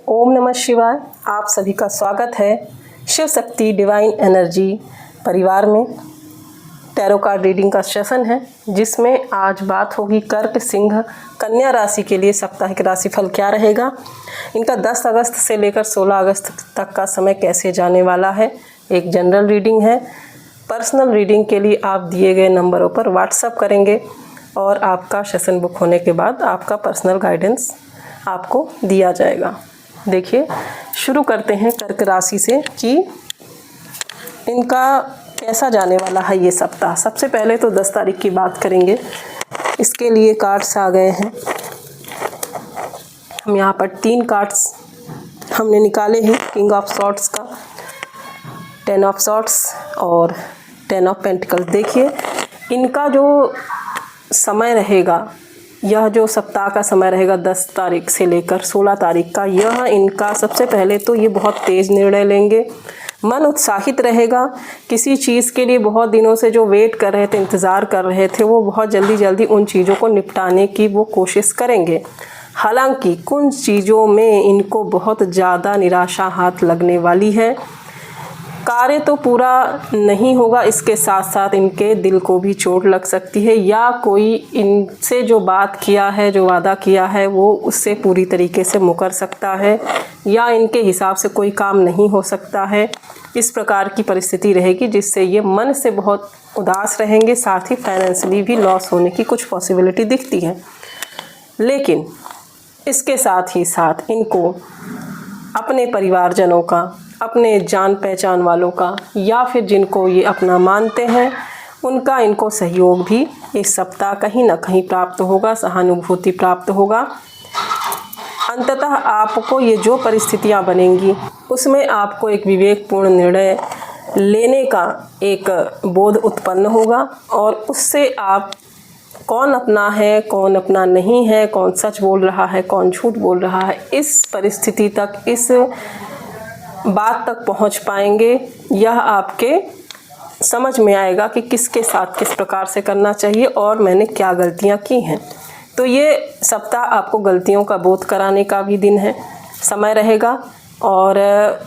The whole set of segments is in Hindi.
ओम नमः शिवाय। आप सभी का स्वागत है शिव शक्ति डिवाइन एनर्जी परिवार में। टैरो कार्ड रीडिंग का सेशन है जिसमें आज बात होगी कर्क सिंह कन्या राशि के लिए साप्ताहिक राशिफल क्या रहेगा। इनका 10 अगस्त से लेकर 16 अगस्त तक का समय कैसे जाने वाला है। एक जनरल रीडिंग है। पर्सनल रीडिंग के लिए आप दिए गए नंबरों पर व्हाट्सएप करेंगे और आपका सेशन बुक होने के बाद आपका पर्सनल गाइडेंस आपको दिया जाएगा। देखिए, शुरू करते हैं कर्क राशि से कि इनका कैसा जाने वाला है ये सप्ताह। सबसे पहले तो 10 तारीख की बात करेंगे। इसके लिए कार्ड्स आ गए हैं। हम यहाँ पर 3 कार्ड्स हमने निकाले हैं। किंग ऑफ सॉर्ड्स का, 10 ऑफ सॉर्ड्स और 10 ऑफ पेंटिकल्स। देखिए, इनका जो समय रहेगा, यह जो सप्ताह का समय रहेगा 10 तारीख से लेकर 16 तारीख का, यह इनका सबसे पहले तो ये बहुत तेज़ निर्णय लेंगे। मन उत्साहित रहेगा। किसी चीज़ के लिए बहुत दिनों से जो वेट कर रहे थे, इंतज़ार कर रहे थे, वो बहुत जल्दी जल्दी उन चीज़ों को निपटाने की वो कोशिश करेंगे। हालांकि कुछ चीज़ों में इनको बहुत ज़्यादा निराशा हाथ लगने वाली है। कार्य तो पूरा नहीं होगा, इसके साथ साथ इनके दिल को भी चोट लग सकती है, या कोई इनसे जो बात किया है, जो वादा किया है, वो उससे पूरी तरीके से मुकर सकता है, या इनके हिसाब से कोई काम नहीं हो सकता है। इस प्रकार की परिस्थिति रहेगी जिससे ये मन से बहुत उदास रहेंगे। साथ ही फाइनेंशियली भी लॉस होने की कुछ पॉसिबिलिटी दिखती है। लेकिन इसके साथ ही साथ इनको अपने परिवारजनों का, अपने जान पहचान वालों का, या फिर जिनको ये अपना मानते हैं, उनका इनको सहयोग भी इस सप्ताह कहीं ना कहीं प्राप्त होगा, सहानुभूति प्राप्त होगा। अंततः आपको ये जो परिस्थितियां बनेंगी उसमें आपको एक विवेकपूर्ण निर्णय लेने का एक बोध उत्पन्न होगा, और उससे आप कौन अपना है, कौन अपना नहीं है, कौन सच बोल रहा है, कौन झूठ बोल रहा है, इस परिस्थिति तक, इस बात तक पहुंच पाएंगे। यह आपके समझ में आएगा कि किसके साथ किस प्रकार से करना चाहिए और मैंने क्या गलतियां की हैं। तो ये सप्ताह आपको गलतियों का बोध कराने का भी दिन है, समय रहेगा। और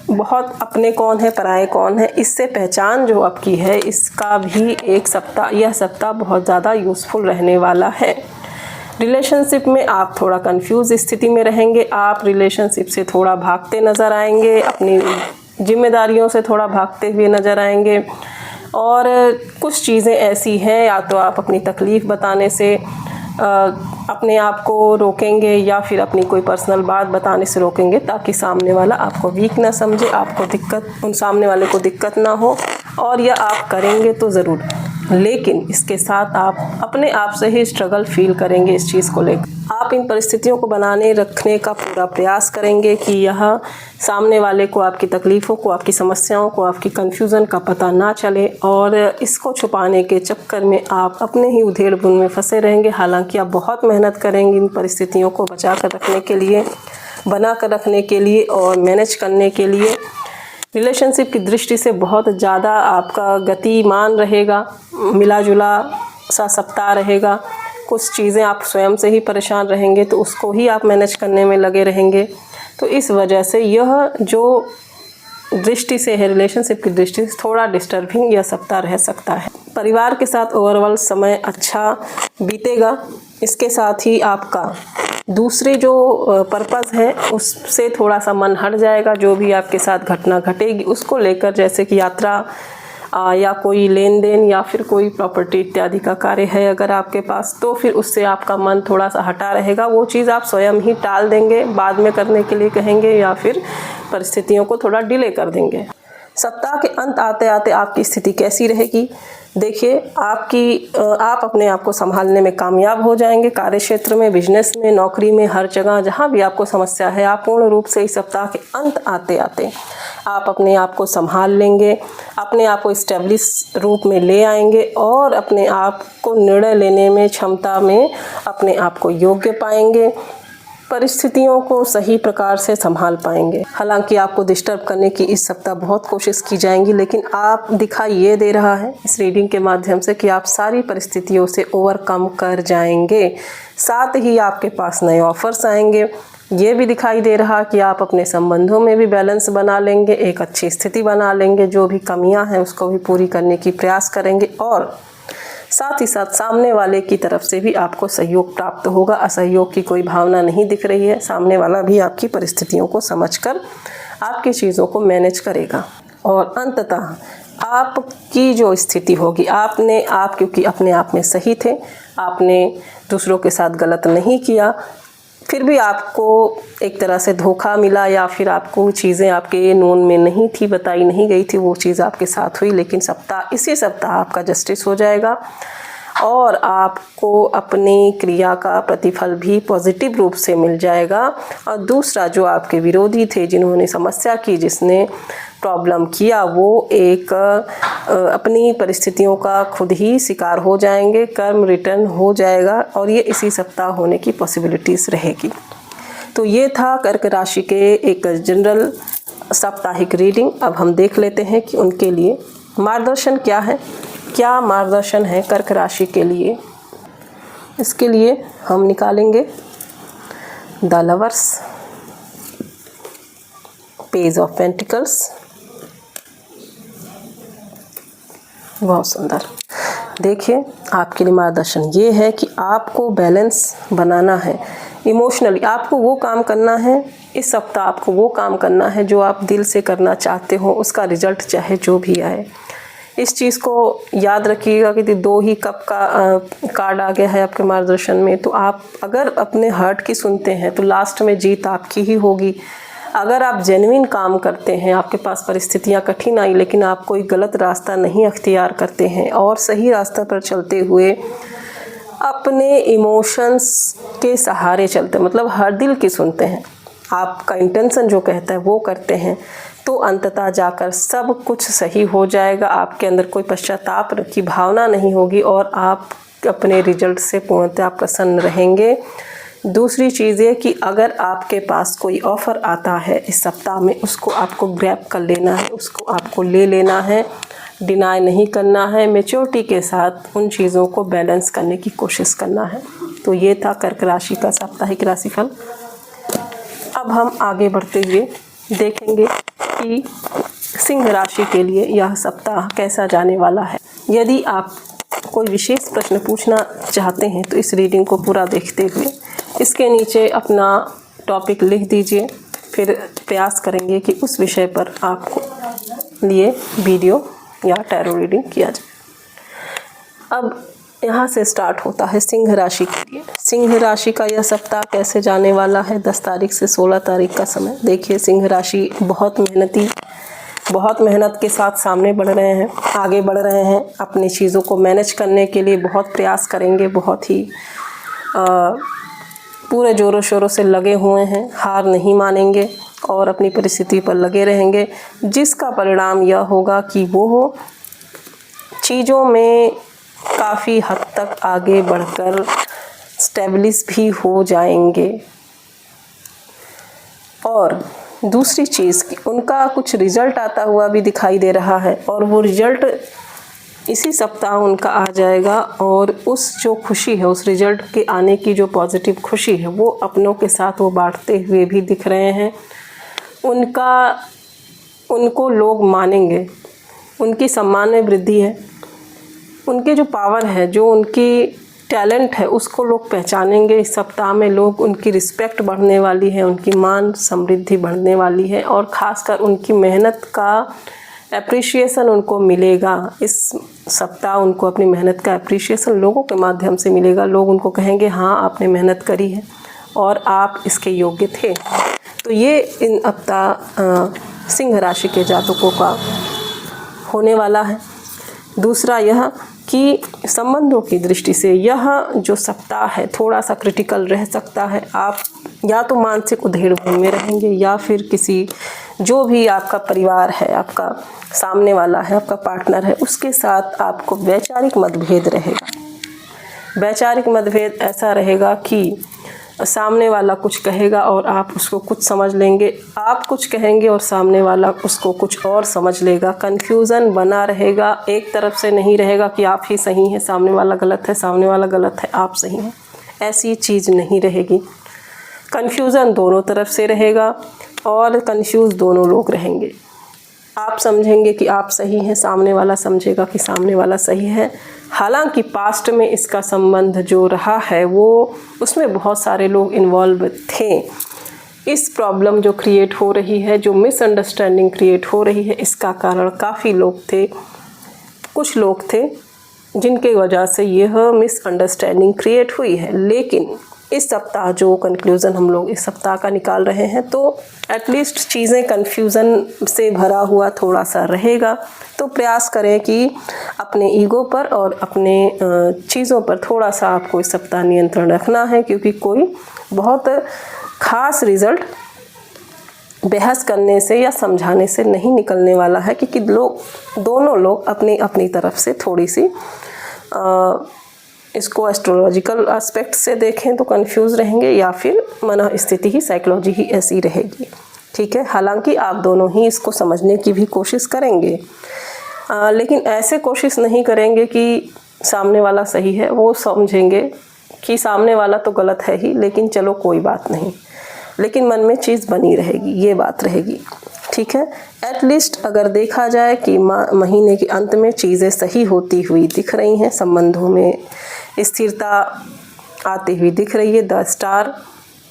बहुत अपने कौन है, पराए कौन है, इससे पहचान जो आपकी है, इसका भी एक सप्ताह, यह सप्ताह बहुत ज़्यादा यूज़फुल रहने वाला है। रिलेशनशिप में आप थोड़ा कंफ्यूज स्थिति में रहेंगे। आप रिलेशनशिप से थोड़ा भागते नज़र आएंगे, अपनी जिम्मेदारियों से थोड़ा भागते हुए नज़र आएंगे। और कुछ चीज़ें ऐसी हैं, या तो आप अपनी तकलीफ़ बताने से अपने आप को रोकेंगे, या फिर अपनी कोई पर्सनल बात बताने से रोकेंगे, ताकि सामने वाला आपको वीक ना समझे, आपको दिक्कत, उन सामने वाले को दिक्कत ना हो। और यह आप करेंगे तो ज़रूर, लेकिन इसके साथ आप अपने आप से ही स्ट्रगल फील करेंगे इस चीज़ को लेकर। आप इन परिस्थितियों को बनाने रखने का पूरा प्रयास करेंगे कि यह सामने वाले को, आपकी तकलीफ़ों को, आपकी समस्याओं को, आपकी कन्फ्यूज़न का पता ना चले, और इसको छुपाने के चक्कर में आप अपने ही उधेड़-बुन में फंसे रहेंगे। हालांकि आप बहुत मेहनत करेंगे इन परिस्थितियों को बचा कर रखने के लिए, बना कर रखने के लिए और मैनेज करने के लिए। रिलेशनशिप की दृष्टि से बहुत ज़्यादा आपका गतिमान रहेगा, मिला जुला सा सप्ताह रहेगा। कुछ चीज़ें आप स्वयं से ही परेशान रहेंगे, तो उसको ही आप मैनेज करने में लगे रहेंगे। तो इस वजह से यह जो दृष्टि से है, रिलेशनशिप की दृष्टि से थोड़ा डिस्टर्बिंग यह सप्ताह रह सकता है। परिवार के साथ ओवरऑल समय अच्छा बीतेगा। इसके साथ ही आपका दूसरे जो पर्पस है उससे थोड़ा सा मन हट जाएगा। जो भी आपके साथ घटना घटेगी उसको लेकर, जैसे कि यात्रा या कोई लेन देन या फिर कोई प्रॉपर्टी इत्यादि का कार्य है अगर आपके पास, तो फिर उससे आपका मन थोड़ा सा हटा रहेगा। वो चीज़ आप स्वयं ही टाल देंगे, बाद में करने के लिए कहेंगे, या फिर परिस्थितियों को थोड़ा डिले कर देंगे। सप्ताह के अंत आते आते आपकी स्थिति कैसी रहेगी? देखिए, आप अपने आप को संभालने में कामयाब हो जाएंगे। कार्य क्षेत्र में, बिजनेस में, नौकरी में, हर जगह जहां भी आपको समस्या है, आप पूर्ण रूप से इस सप्ताह के अंत आते आते आप अपने आप को संभाल लेंगे, अपने आप को स्टेब्लिश रूप में ले आएंगे, और अपने आप को निर्णय लेने में, क्षमता में अपने आप को योग्य पाएंगे। परिस्थितियों को सही प्रकार से संभाल पाएंगे। हालांकि आपको डिस्टर्ब करने की इस सप्ताह बहुत कोशिश की जाएंगी, लेकिन आप दिखाई ये दे रहा है इस रीडिंग के माध्यम से कि आप सारी परिस्थितियों से ओवरकम कर जाएंगे। साथ ही आपके पास नए ऑफर्स आएंगे, ये भी दिखाई दे रहा कि आप अपने संबंधों में भी बैलेंस बना लेंगे, एक अच्छी स्थिति बना लेंगे, जो भी कमियां हैं उसको भी पूरी करने की प्रयास करेंगे और साथ ही साथ सामने वाले की तरफ से भी आपको सहयोग प्राप्त होगा। असहयोग की कोई भावना नहीं दिख रही है, सामने वाला भी आपकी परिस्थितियों को समझकर आपकी चीज़ों को मैनेज करेगा। और अंततः आपकी जो स्थिति होगी, आप क्योंकि अपने आप में सही थे, आपने दूसरों के साथ गलत नहीं किया, फिर भी आपको एक तरह से धोखा मिला या फिर आपको चीज़ें आपके नोन में नहीं थी, बताई नहीं गई थी, वो चीज़ आपके साथ हुई। लेकिन इसी सप्ताह आपका जस्टिस हो जाएगा और आपको अपनी क्रिया का प्रतिफल भी पॉजिटिव रूप से मिल जाएगा। और दूसरा, जो आपके विरोधी थे, जिन्होंने समस्या की, जिसने प्रॉब्लम किया, वो एक अपनी परिस्थितियों का खुद ही शिकार हो जाएंगे, कर्म रिटर्न हो जाएगा और ये इसी सप्ताह होने की पॉसिबिलिटीज़ रहेगी। तो ये था कर्क राशि के एक जनरल साप्ताहिक रीडिंग। अब हम देख लेते हैं कि उनके लिए मार्गदर्शन क्या है, क्या मार्गदर्शन है कर्क राशि के लिए। इसके लिए हम निकालेंगे the lovers, page of pentacles, बहुत सुंदर। देखिए, आपके लिए मार्गदर्शन ये है कि आपको बैलेंस बनाना है इमोशनली, आपको वो काम करना है इस सप्ताह, आपको वो काम करना है जो आप दिल से करना चाहते हो, उसका रिजल्ट चाहे जो भी आए। इस चीज़ को याद रखिएगा कि 2 ही कप का कार्ड आ गया है आपके मार्गदर्शन में। तो आप अगर अपने हार्ट की सुनते हैं तो लास्ट में जीत आपकी ही होगी। अगर आप जेन्युइन काम करते हैं, आपके पास परिस्थितियां कठिन आई लेकिन आप कोई गलत रास्ता नहीं अख्तियार करते हैं और सही रास्ते पर चलते हुए अपने इमोशंस के सहारे चलते, मतलब हर दिल की सुनते हैं, आपका इंटेंशन जो कहता है वो करते हैं, तो अंततः जाकर सब कुछ सही हो जाएगा। आपके अंदर कोई पश्चाताप की भावना नहीं होगी और आप अपने रिजल्ट से पूर्णतः प्रसन्न रहेंगे। दूसरी चीज़ ये कि अगर आपके पास कोई ऑफ़र आता है इस सप्ताह में, उसको आपको ग्रैब कर लेना है, उसको आपको ले लेना है, डिनाई नहीं करना है, मैच्योरिटी के साथ उन चीज़ों को बैलेंस करने की कोशिश करना है। तो ये था कर्क राशि का साप्ताहिक राशिफल। अब हम आगे बढ़ते हुए देखेंगे कि सिंह राशि के लिए यह सप्ताह कैसा जाने वाला है। यदि आप कोई विशेष प्रश्न पूछना चाहते हैं तो इस रीडिंग को पूरा देखते हुए इसके नीचे अपना टॉपिक लिख दीजिए, फिर प्रयास करेंगे कि उस विषय पर आपको लिए वीडियो या टैरो रीडिंग किया जाए। अब यहाँ से स्टार्ट होता है सिंह राशि के लिए। सिंह राशि का यह सप्ताह कैसे जाने वाला है, 10 तारीख से 16 तारीख का समय। देखिए, सिंह राशि बहुत मेहनत के साथ सामने बढ़ रहे हैं, आगे बढ़ रहे हैं, अपनी चीज़ों को मैनेज करने के लिए बहुत प्रयास करेंगे, बहुत ही पूरे ज़ोरों शोरों से लगे हुए हैं, हार नहीं मानेंगे और अपनी परिस्थिति पर लगे रहेंगे, जिसका परिणाम यह होगा कि वो चीज़ों में काफ़ी हद तक आगे बढ़कर स्टेबलिश भी हो जाएंगे। और दूसरी चीज़ कि उनका कुछ रिजल्ट आता हुआ भी दिखाई दे रहा है और वो रिजल्ट इसी सप्ताह उनका आ जाएगा और उस जो खुशी है, उस रिजल्ट के आने की जो पॉजिटिव खुशी है, वो अपनों के साथ वो बांटते हुए भी दिख रहे हैं। उनको लोग मानेंगे, उनकी सम्मान में वृद्धि है, उनके जो पावर है, जो उनकी टैलेंट है, उसको लोग पहचानेंगे। इस सप्ताह में लोग उनकी रिस्पेक्ट बढ़ने वाली है, उनकी मान समृद्धि बढ़ने वाली है और ख़ासकर उनकी मेहनत का एप्रिशिएशन उनको मिलेगा। इस सप्ताह उनको अपनी मेहनत का एप्रिशिएशन लोगों के माध्यम से मिलेगा। लोग उनको कहेंगे, हाँ आपने मेहनत करी है और आप इसके योग्य थे। तो ये इन सप्ताह सिंह राशि के जातकों का होने वाला है। दूसरा यह कि संबंधों की दृष्टि से यह जो सप्ताह है थोड़ा सा क्रिटिकल रह सकता है। आप या तो मानसिक उधेड़-बुन में रहेंगे या फिर किसी जो भी आपका परिवार है, आपका सामने वाला है, आपका पार्टनर है, उसके साथ आपको वैचारिक मतभेद रहेगा। वैचारिक मतभेद ऐसा रहेगा कि सामने वाला कुछ कहेगा और आप उसको कुछ समझ लेंगे, आप कुछ कहेंगे और सामने वाला उसको कुछ और समझ लेगा। कन्फ्यूज़न बना रहेगा, एक तरफ से नहीं रहेगा कि आप ही सही हैं, सामने वाला गलत है, सामने वाला गलत है, आप सही हैं, ऐसी चीज़ नहीं रहेगी। कन्फ्यूज़न दोनों तरफ से रहेगा और कंफ्यूज दोनों लोग रहेंगे। आप समझेंगे कि आप सही हैं, सामने वाला समझेगा कि सामने वाला सही है। हालांकि पास्ट में इसका संबंध जो रहा है वो उसमें बहुत सारे लोग इन्वॉल्व थे। इस प्रॉब्लम जो क्रिएट हो रही है, जो मिसअंडरस्टैंडिंग क्रिएट हो रही है, इसका कारण काफ़ी लोग थे, कुछ लोग थे जिनके वजह से यह मिसअंडरस्टैंडिंग क्रिएट हुई है। लेकिन इस सप्ताह जो कंक्लूज़न हम लोग इस सप्ताह का निकाल रहे हैं, तो एटलीस्ट चीज़ें कन्फ्यूज़न से भरा हुआ थोड़ा सा रहेगा। तो प्रयास करें कि अपने ईगो पर और अपने चीज़ों पर थोड़ा सा आपको इस सप्ताह नियंत्रण रखना है, क्योंकि कोई बहुत ख़ास रिज़ल्ट बहस करने से या समझाने से नहीं निकलने वाला है, क्योंकि दोनों लोग अपनी अपनी तरफ से थोड़ी सी इसको एस्ट्रोलॉजिकल एस्पेक्ट से देखें तो कंफ्यूज रहेंगे, या फिर मन स्थिति ही, साइकोलॉजी ही ऐसी रहेगी। ठीक है, हालांकि आप दोनों ही इसको समझने की भी कोशिश करेंगे, लेकिन ऐसे कोशिश नहीं करेंगे कि सामने वाला सही है। वो समझेंगे कि सामने वाला तो गलत है ही, लेकिन चलो कोई बात नहीं, लेकिन मन में चीज़ बनी रहेगी, ये बात रहेगी। ठीक है, एटलीस्ट अगर देखा जाए कि महीने के अंत में चीज़ें सही होती हुई दिख रही हैं, संबंधों में स्थिरता आती हुई दिख रही है, द स्टार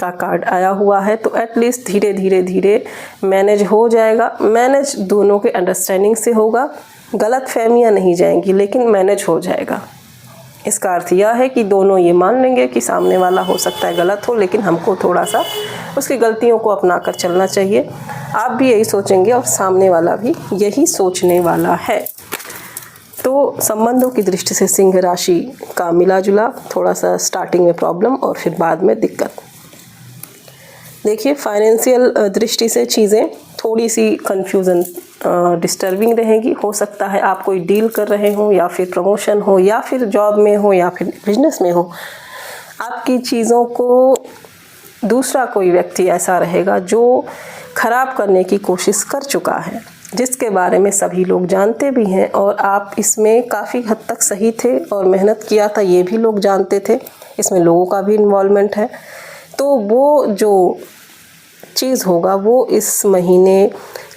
का कार्ड आया हुआ है, तो एटलीस्ट धीरे धीरे धीरे मैनेज हो जाएगा। मैनेज दोनों के अंडरस्टैंडिंग से होगा, गलत फहमियाँ नहीं जाएंगी, लेकिन मैनेज हो जाएगा। इसका अर्थ यह है कि दोनों ये मान लेंगे कि सामने वाला हो सकता है गलत हो, लेकिन हमको थोड़ा सा उसकी गलतियों को अपना कर चलना चाहिए। आप भी यही सोचेंगे और सामने वाला भी यही सोचने वाला है। तो संबंधों की दृष्टि से सिंह राशि का मिला जुला, थोड़ा सा स्टार्टिंग में प्रॉब्लम और फिर बाद में दिक्कत। देखिए, फाइनेंशियल दृष्टि से चीज़ें थोड़ी सी कन्फ्यूज़न डिस्टर्बिंग रहेगी। हो सकता है आप कोई डील कर रहे हो, या फिर प्रमोशन हो, या फिर जॉब में हो, या फिर बिजनेस में हो, आपकी चीज़ों को दूसरा कोई व्यक्ति ऐसा रहेगा जो ख़राब करने की कोशिश कर चुका है, जिसके बारे में सभी लोग जानते भी हैं, और आप इसमें काफ़ी हद तक सही थे और मेहनत किया था, ये भी लोग जानते थे। इसमें लोगों का भी इन्वॉल्वमेंट है। तो वो जो चीज़ होगा वो इस महीने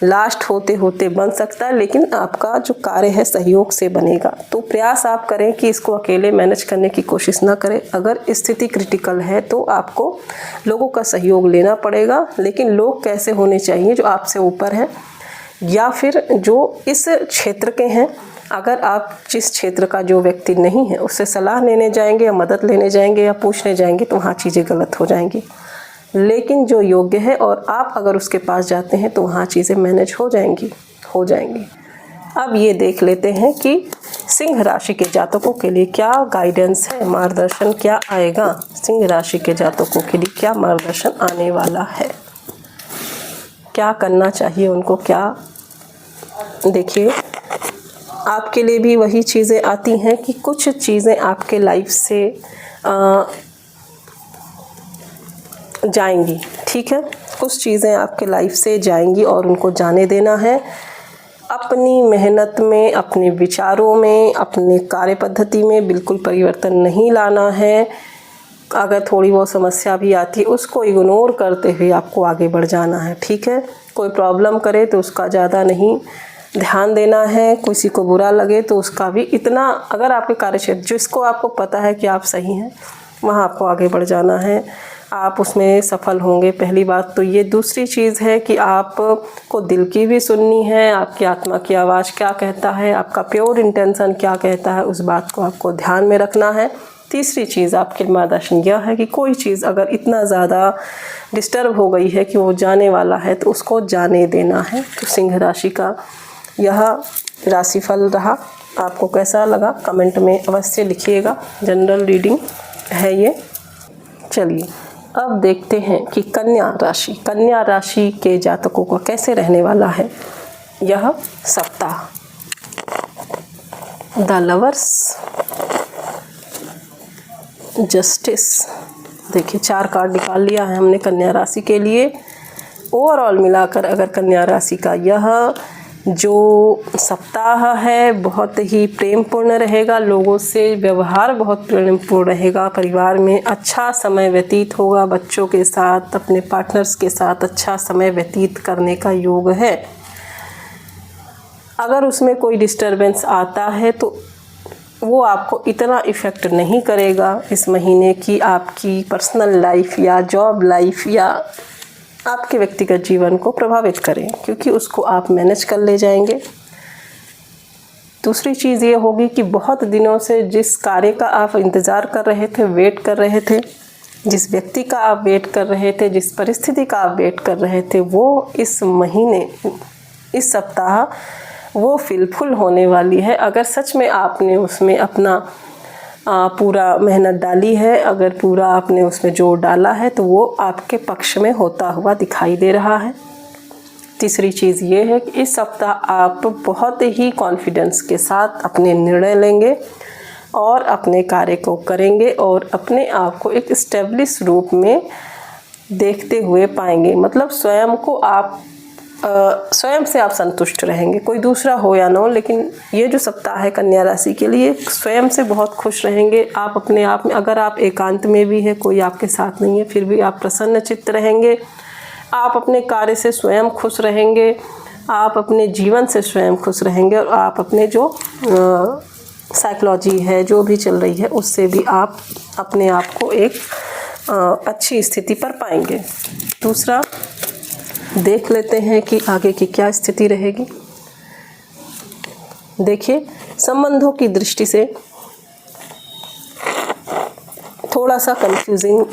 लास्ट होते होते बन सकता है, लेकिन आपका जो कार्य है सहयोग से बनेगा। तो प्रयास आप करें कि इसको अकेले मैनेज करने की कोशिश ना करें। अगर स्थिति क्रिटिकल है तो आपको लोगों का सहयोग लेना पड़ेगा, लेकिन लोग कैसे होने चाहिए, जो आपसे ऊपर हैं या फिर जो इस क्षेत्र के हैं। अगर आप जिस क्षेत्र का जो व्यक्ति नहीं है उससे सलाह लेने जाएंगे या मदद लेने जाएंगे या पूछने जाएंगे, तो वहाँ चीज़ें गलत हो जाएंगी। लेकिन जो योग्य है और आप अगर उसके पास जाते हैं तो वहाँ चीज़ें मैनेज हो जाएंगी। अब ये देख लेते हैं कि सिंह राशि के जातकों के लिए क्या गाइडेंस है, मार्गदर्शन क्या आएगा। सिंह राशि के जातकों के लिए क्या मार्गदर्शन आने वाला है, क्या करना चाहिए उनको, क्या। देखिए, आपके लिए भी वही चीज़ें आती हैं कि कुछ चीज़ें आपके लाइफ से जाएंगी। ठीक है, कुछ चीज़ें आपके लाइफ से जाएंगी और उनको जाने देना है। अपनी मेहनत में, अपने विचारों में, अपने कार्य पद्धति में बिल्कुल परिवर्तन नहीं लाना है। अगर थोड़ी बहुत समस्या भी आती है उसको इग्नोर करते हुए आपको आगे बढ़ जाना है। ठीक है, कोई प्रॉब्लम करे तो उसका ज़्यादा नहीं ध्यान देना है, किसी को बुरा लगे तो उसका भी इतना, अगर आपके कार्यक्षेत्र जिसको आपको पता है कि आप सही हैं वहाँ आपको आगे बढ़ जाना है, आप उसमें सफल होंगे। पहली बात तो ये। दूसरी चीज़ है कि आपको दिल की भी सुननी है, आपकी आत्मा की आवाज़ क्या कहता है, आपका प्योर इंटेंशन क्या कहता है, उस बात को आपको ध्यान में रखना है। तीसरी चीज़ आपके मार्गदर्शन यह है कि कोई चीज़ अगर इतना ज़्यादा डिस्टर्ब हो गई है कि वो जाने वाला है तो उसको जाने देना है। तो सिंह राशि का यह राशिफल रहा। आपको कैसा लगा कमेंट में अवश्य लिखिएगा। जनरल रीडिंग है ये। चलिए अब देखते हैं कि कन्या राशि के जातकों का कैसे रहने वाला है यह सप्ताह। The lovers, justice. देखिए, 4 कार्ड निकाल लिया है हमने कन्या राशि के लिए। ओवरऑल मिलाकर अगर कन्या राशि का यह जो सप्ताह है बहुत ही प्रेमपूर्ण रहेगा, लोगों से व्यवहार बहुत प्रेमपूर्ण रहेगा, परिवार में अच्छा समय व्यतीत होगा, बच्चों के साथ, अपने पार्टनर्स के साथ अच्छा समय व्यतीत करने का योग है। अगर उसमें कोई डिस्टरबेंस आता है तो वो आपको इतना इफ़ेक्ट नहीं करेगा इस महीने की आपकी पर्सनल लाइफ या जॉब लाइफ या आपके व्यक्तिगत जीवन को प्रभावित करें, क्योंकि उसको आप मैनेज कर ले जाएंगे। दूसरी चीज़ ये होगी कि बहुत दिनों से जिस कार्य का आप इंतज़ार कर रहे थे, वेट कर रहे थे, जिस व्यक्ति का आप वेट कर रहे थे, जिस परिस्थिति का आप वेट कर रहे थे, वो इस महीने, इस सप्ताह वो फुलफिल होने वाली है। अगर सच में आपने उसमें अपना पूरा मेहनत डाली है, अगर पूरा आपने उसमें जोर डाला है, तो वो आपके पक्ष में होता हुआ दिखाई दे रहा है। तीसरी चीज़ ये है कि इस सप्ताह आप बहुत ही कॉन्फिडेंस के साथ अपने निर्णय लेंगे और अपने कार्य को करेंगे और अपने आप को एक स्टेब्लिश रूप में देखते हुए पाएंगे। मतलब स्वयं को आप स्वयं से आप संतुष्ट रहेंगे, कोई दूसरा हो या ना हो, लेकिन ये जो सप्ताह है कन्या राशि के लिए स्वयं से बहुत खुश रहेंगे आप अपने आप में। अगर आप एकांत में भी है, कोई आपके साथ नहीं है, फिर भी आप प्रसन्न चित्त रहेंगे, आप अपने कार्य से स्वयं खुश रहेंगे, आप अपने जीवन से स्वयं खुश रहेंगे और आप अपने जो साइकोलॉजी है जो भी चल रही है उससे भी आप अपने आप को एक अच्छी स्थिति पर पाएंगे। दूसरा देख लेते हैं कि आगे की क्या स्थिति रहेगी। देखिए, संबंधों की दृष्टि से थोड़ा सा कंफ्यूजिंग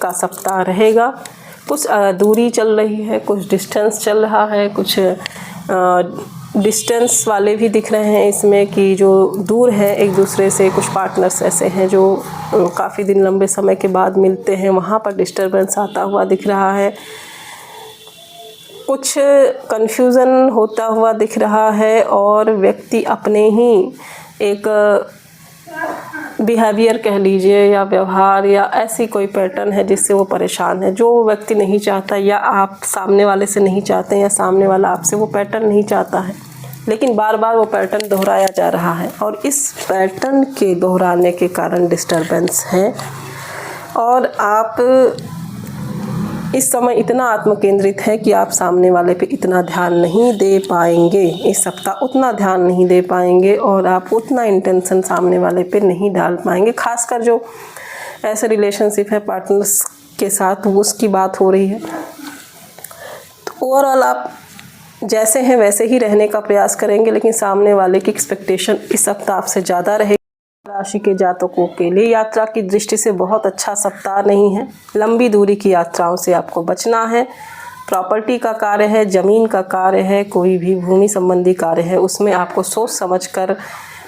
का सप्ताह रहेगा। कुछ दूरी चल रही है, कुछ डिस्टेंस चल रहा है, कुछ डिस्टेंस वाले भी दिख रहे हैं इसमें कि जो दूर है एक दूसरे से। कुछ पार्टनर्स ऐसे हैं जो काफ़ी दिन लंबे समय के बाद मिलते हैं, वहाँ पर डिस्टर्बेंस आता हुआ दिख रहा है। कुछ कन्फ्यूज़न होता हुआ दिख रहा है और व्यक्ति अपने ही एक बिहेवियर कह लीजिए या व्यवहार या ऐसी कोई पैटर्न है जिससे वो परेशान है, जो वो व्यक्ति नहीं चाहता या आप सामने वाले से नहीं चाहते या सामने वाला आपसे वो पैटर्न नहीं चाहता है, लेकिन बार बार वो पैटर्न दोहराया जा रहा है और इस पैटर्न के दोहराने के कारण डिस्टर्बेंस है। और आप इस समय इतना आत्मकेंद्रित है कि आप सामने वाले पे इतना ध्यान नहीं दे पाएंगे, इस सप्ताह उतना ध्यान नहीं दे पाएंगे और आप उतना इंटेंशन सामने वाले पे नहीं डाल पाएंगे। खासकर जो ऐसे रिलेशनशिप है पार्टनर्स के साथ, वो उसकी बात हो रही है। तो ओवरऑल आप जैसे हैं वैसे ही रहने का प्रयास करेंगे, लेकिन सामने वाले की एक्सपेक्टेशन इस सप्ताह आपसे ज़्यादा रहेगी। राशि के जातकों के लिए यात्रा की दृष्टि से बहुत अच्छा सप्ताह नहीं है। लंबी दूरी की यात्राओं से आपको बचना है। प्रॉपर्टी का कार्य है, ज़मीन का कार्य है, कोई भी भूमि संबंधी कार्य है, उसमें आपको सोच समझकर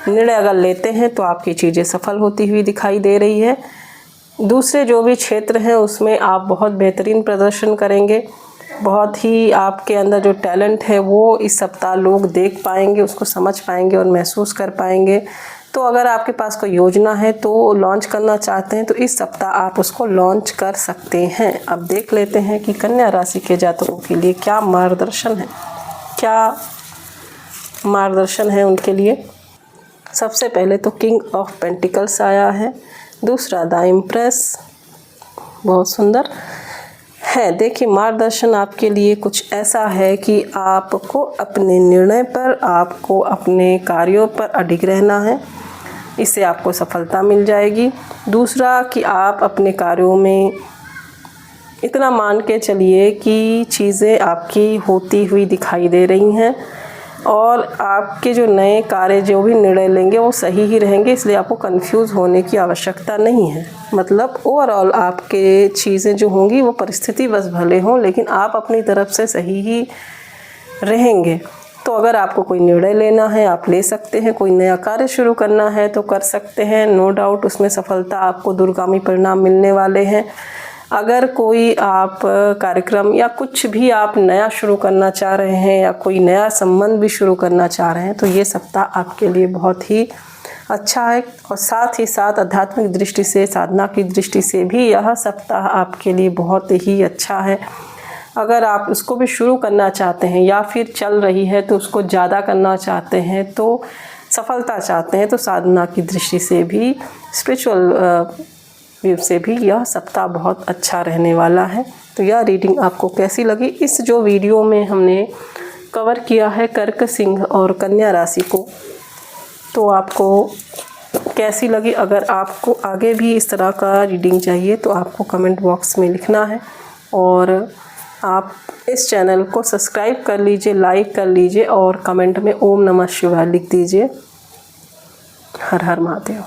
निर्णय अगर लेते हैं तो आपकी चीज़ें सफल होती हुई दिखाई दे रही है। दूसरे जो भी क्षेत्र हैं उसमें आप बहुत बेहतरीन प्रदर्शन करेंगे। बहुत ही आपके अंदर जो टैलेंट है वो इस सप्ताह लोग देख पाएंगे, उसको समझ पाएंगे और महसूस कर पाएंगे। तो अगर आपके पास कोई योजना है तो लॉन्च करना चाहते हैं तो इस सप्ताह आप उसको लॉन्च कर सकते हैं। अब देख लेते हैं कि कन्या राशि के जातकों के लिए क्या मार्गदर्शन है, क्या मार्गदर्शन है उनके लिए। सबसे पहले तो किंग ऑफ पेंटिकल्स आया है, दूसरा द इम्प्रेस, बहुत सुंदर है। देखिए, मार्गदर्शन आपके लिए कुछ ऐसा है कि आपको अपने निर्णय पर, आपको अपने कार्यों पर अडिग रहना है, इससे आपको सफलता मिल जाएगी। दूसरा कि आप अपने कार्यों में इतना मान के चलिए कि चीज़ें आपकी होती हुई दिखाई दे रही हैं और आपके जो नए कार्य जो भी निर्णय लेंगे वो सही ही रहेंगे, इसलिए आपको कंफ्यूज होने की आवश्यकता नहीं है। मतलब ओवरऑल आपके चीज़ें जो होंगी वो परिस्थिति बस भले हों, लेकिन आप अपनी तरफ से सही ही रहेंगे। तो अगर आपको कोई निर्णय लेना है आप ले सकते हैं, कोई नया कार्य शुरू करना है तो कर सकते हैं, नो डाउट उसमें सफलता आपको दूरगामी परिणाम मिलने वाले हैं। अगर कोई आप कार्यक्रम या कुछ भी आप नया शुरू करना चाह रहे हैं या कोई नया संबंध भी शुरू करना चाह रहे हैं तो ये सप्ताह आपके लिए बहुत ही अच्छा है। और साथ ही साथ आध्यात्मिक दृष्टि से, साधना की दृष्टि से भी यह सप्ताह आपके लिए बहुत ही अच्छा है। अगर आप उसको भी शुरू करना चाहते हैं या फिर चल रही है तो उसको ज़्यादा करना चाहते हैं, तो सफलता चाहते हैं, तो साधना की दृष्टि से भी, स्पिरिचुअल व्यू से भी यह सप्ताह बहुत अच्छा रहने वाला है। तो यह रीडिंग आपको कैसी लगी? इस जो वीडियो में हमने कवर किया है कर्क, सिंह और कन्या राशि को, तो आपको कैसी लगी? अगर आपको आगे भी इस तरह का रीडिंग चाहिए तो आपको कमेंट बॉक्स में लिखना है, और आप इस चैनल को सब्सक्राइब कर लीजिए, लाइक कर लीजिए और कमेंट में ओम नमः शिवाय लिख दीजिए। हर हर महादेव।